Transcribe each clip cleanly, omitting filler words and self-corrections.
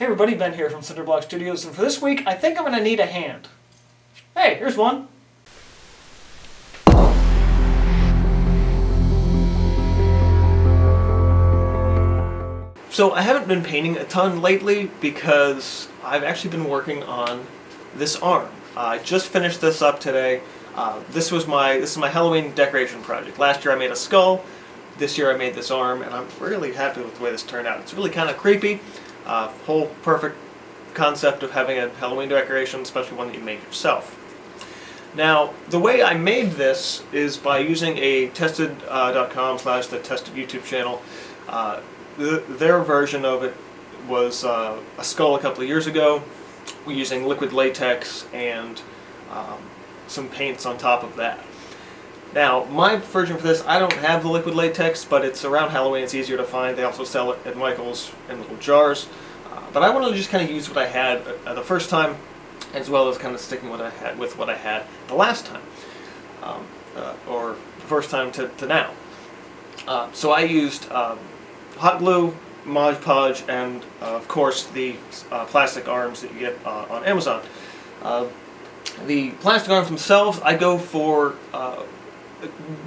Hey everybody, Ben here from Cinderblock Studios, and for this week, I think I'm going to need a hand. Hey, here's one. So I haven't been painting a ton lately because I've actually been working on this arm. I just finished this up today. This is my Halloween decoration project. Last year I made a skull. This year I made this arm, and I'm really happy with the way this turned out. It's really kind of creepy. Whole perfect concept of having a Halloween decoration, especially one that you made yourself. Now, the way I made this is by using a tested.com/the tested YouTube channel. Their version of it was a skull a couple of years ago, using liquid latex and some paints on top of that. Now, my version for this, I don't have the liquid latex, but it's around Halloween, it's easier to find. They also sell it at Michael's in little jars. But I wanted to just kind of use what I had the first time, as well as kind of sticking with what I had the last time, or the first time to now. So I used hot glue, Mod Podge, and of course the plastic arms that you get on Amazon. The plastic arms themselves, I go for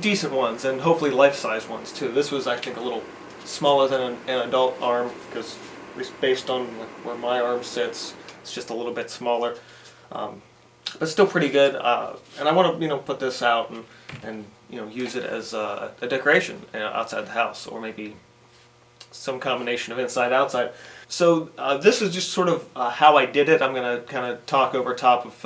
decent ones, and hopefully life-size ones too. This was, I think, a little smaller than an adult arm, because at least based on where my arm sits, it's just a little bit smaller, but still pretty good. And I want to, put this out and use it as a decoration outside the house, or maybe some combination of inside-outside. So this is just sort of how I did it. I'm going to kind of talk over top of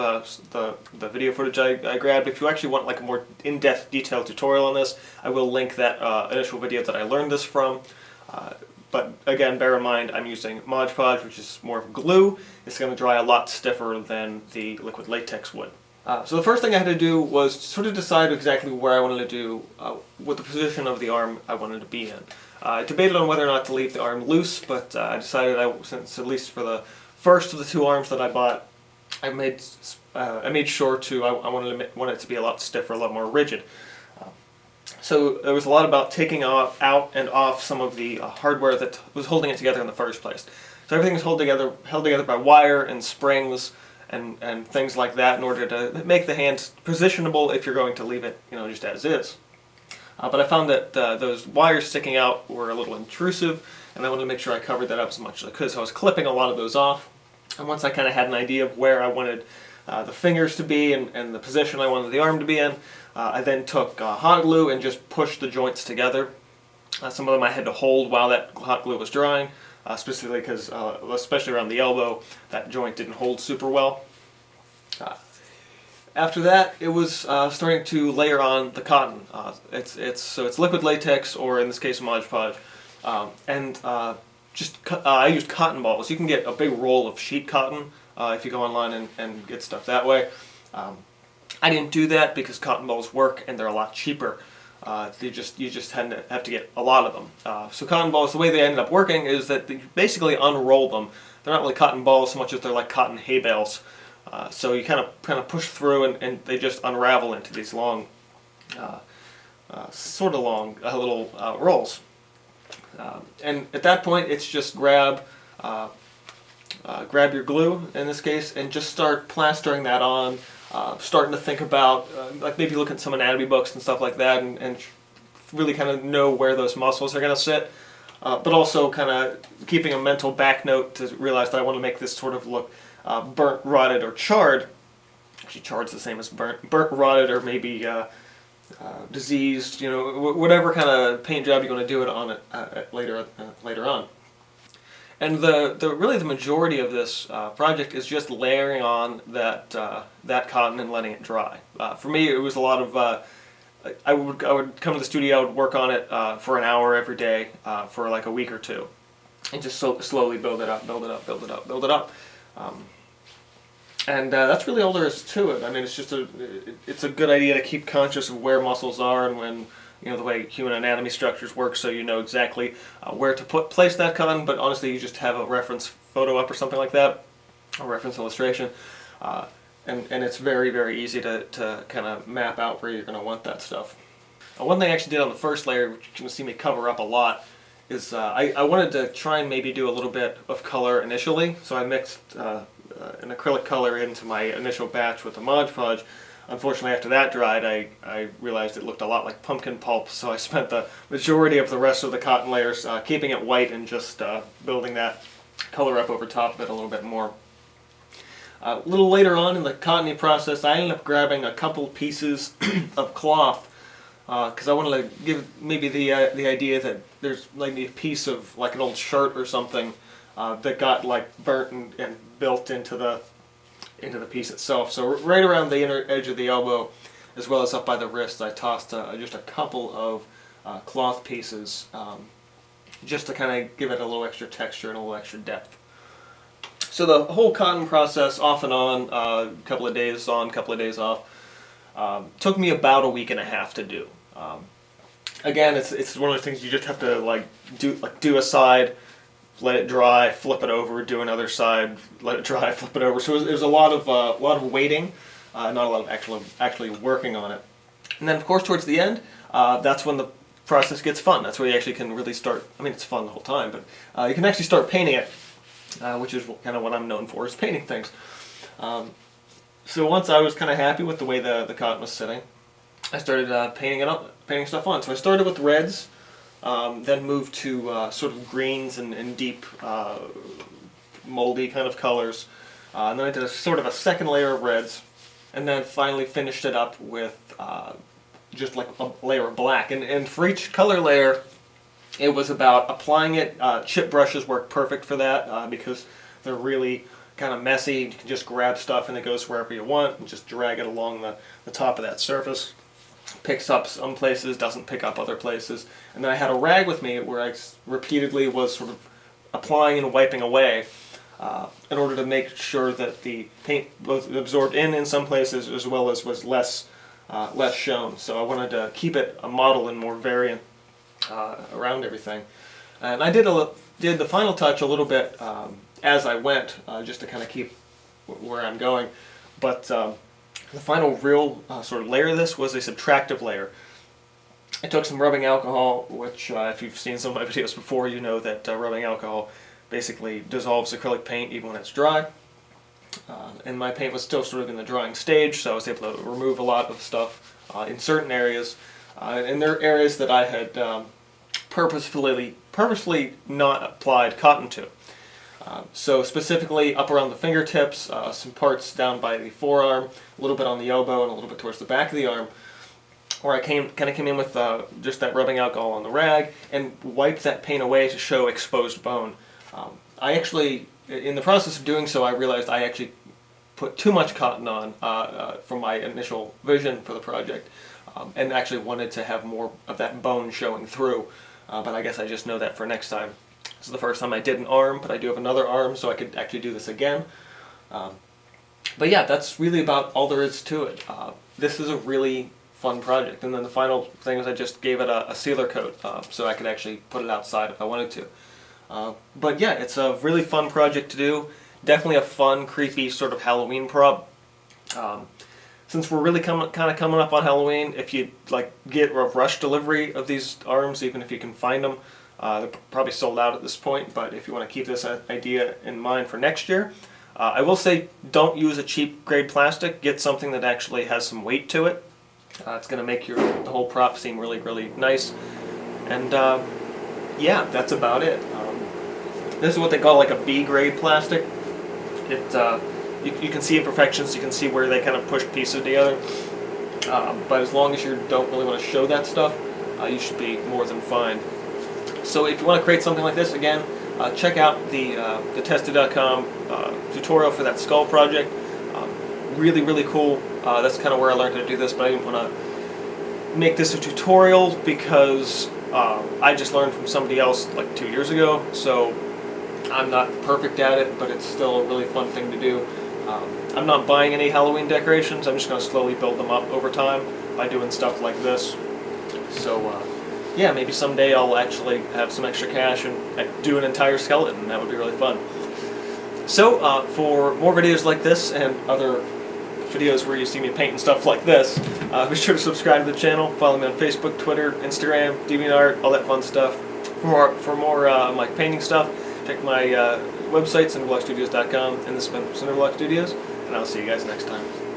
the video footage I grabbed. If you actually want like a more in-depth detailed tutorial on this, I will link that initial video that I learned this from. But again, bear in mind I'm using Mod Podge, which is more of glue. It's going to dry a lot stiffer than the liquid latex would. So the first thing I had to do was sort of decide exactly where I wanted to do, what the position of the arm I wanted to be in. I debated on whether or not to leave the arm loose, but I decided since at least for the first of the two arms that I bought, I made sure to I wanted it to be a lot stiffer, a lot more rigid. So there was a lot about taking out and off some of the hardware that was holding it together in the first place. So everything was held together by wire and springs and things like that in order to make the hand positionable if you're going to leave it, just as is. But I found that those wires sticking out were a little intrusive, and I wanted to make sure I covered that up as much as I could. So I was clipping a lot of those off. And once I kind of had an idea of where I wanted the fingers to be and the position I wanted the arm to be in, I then took hot glue and just pushed the joints together. Some of them I had to hold while that hot glue was drying, specifically because, especially around the elbow, that joint didn't hold super well. After that, it was starting to layer on the cotton. So it's liquid latex, or in this case, Mod Podge, I used cotton balls. You can get a big roll of sheet cotton if you go online and get stuff that way. I didn't do that because cotton balls work and they're a lot cheaper. You just have to get a lot of them. So cotton balls, the way they ended up working is that you basically unroll them. They're not really cotton balls so much as they're like cotton hay bales. So you kind of push through and they just unravel into these long, sort of long little rolls. And at that point, it's just grab your glue in this case and just start plastering that on. Starting to think about, like maybe look at some anatomy books and stuff like that, and really kind of know where those muscles are going to sit. But also kind of keeping a mental back note to realize that I want to make this sort of look burnt, rotted, or charred. Actually, charred's the same as burnt, rotted, or maybe diseased. Whatever kind of paint job you're going to do it on later on. And really the majority of this project is just layering on that cotton and letting it dry. For me, it was a lot of I would come to the studio, I would work on it for an hour every day for like a week or two, and just slowly build it up. And that's really all there is to it. I mean, it's a good idea to keep conscious of where muscles are and when, the way human anatomy structures work, so you know exactly where to place that cotton. But honestly, you just have a reference photo up or something like that, a reference illustration, and it's very, very easy to kind of map out where you're going to want that stuff. One thing I actually did on the first layer, which you can see me cover up a lot, is I wanted to try and maybe do a little bit of color initially, so I mixed an acrylic color into my initial batch with the Mod Podge. Unfortunately, after that dried, I realized it looked a lot like pumpkin pulp, so I spent the majority of the rest of the cotton layers keeping it white and just building that color up over top of it a little bit more. A little later on in the cottoning process, I ended up grabbing a couple pieces of cloth because I wanted to give maybe the idea that there's like a piece of like an old shirt or something that got like burnt and built into the piece itself. So right around the inner edge of the elbow, as well as up by the wrist, I tossed just a couple of cloth pieces just to kind of give it a little extra texture and a little extra depth. So the whole cotton process, off and on, a couple of days on, a couple of days off, took me about a week and a half to do. Again, it's one of those things you just have to do a side, let it dry, flip it over, do another side, let it dry, flip it over. So it was a lot of waiting, not a lot of actually working on it. And then of course towards the end, that's when the process gets fun. That's where you actually can really start. I mean, it's fun the whole time, but you can actually start painting it. Which is kind of what I'm known for, is painting things. So once I was kind of happy with the way the cotton was sitting, I started painting stuff on. So I started with reds, then moved to sort of greens and deep moldy kind of colors. And then I did a sort of a second layer of reds, and then finally finished it up with just like a layer of black. And for each color layer, it was about applying it. Chip brushes work perfect for that because they're really kind of messy. You can just grab stuff and it goes wherever you want and just drag it along the top of that surface. Picks up some places, doesn't pick up other places. And then I had a rag with me where I repeatedly was sort of applying and wiping away in order to make sure that the paint was absorbed in some places as well as was less shown. So I wanted to keep it a model and more variant around everything, and I did the final touch a little bit as I went, just to kind of keep where I'm going. But the final real sort of layer of this was a subtractive layer. I took some rubbing alcohol, which if you've seen some of my videos before, you know that rubbing alcohol basically dissolves acrylic paint even when it's dry. And my paint was still sort of in the drying stage, so I was able to remove a lot of stuff in certain areas. And there are areas that I had purposefully not applied cotton to. So specifically up around the fingertips, some parts down by the forearm, a little bit on the elbow, and a little bit towards the back of the arm, where I kind of came in with just that rubbing alcohol on the rag and wiped that paint away to show exposed bone. I actually, in the process of doing so, I realized I actually put too much cotton on from my initial vision for the project. And actually wanted to have more of that bone showing through, but I guess I just know that for next time. This is the first time I did an arm, but I do have another arm, so I could actually do this again. But yeah, that's really about all there is to it. This is a really fun project, and then the final thing was I just gave it a sealer coat, so I could actually put it outside if I wanted to. But yeah, it's a really fun project to do. Definitely a fun, creepy sort of Halloween prop. Since we're really kind of coming up on Halloween, if you get a rush delivery of these arms, even if you can find them, they're probably sold out at this point. But if you want to keep this idea in mind for next year, I will say don't use a cheap grade plastic. Get something that actually has some weight to it. It's going to make the whole prop seem really, really nice. And yeah, that's about it. This is what they call like a B grade plastic. You can see imperfections, you can see where they kind of push pieces together, but as long as you don't really want to show that stuff, you should be more than fine. So if you want to create something like this, again, check out the tested.com tutorial for that skull project. Really, really cool. That's kind of where I learned how to do this, but I didn't want to make this a tutorial because I just learned from somebody else like 2 years ago, so I'm not perfect at it, but it's still a really fun thing to do. I'm not buying any Halloween decorations. I'm just going to slowly build them up over time by doing stuff like this. So yeah, maybe someday I'll actually have some extra cash and do an entire skeleton. That would be really fun. So for more videos like this and other videos where you see me painting stuff like this, be sure to subscribe to the channel. Follow me on Facebook, Twitter, Instagram, DeviantArt, all that fun stuff. For more like painting stuff, check my website, cinderblockstudios.com, and this has been Cinderblock Studios, and I'll see you guys next time.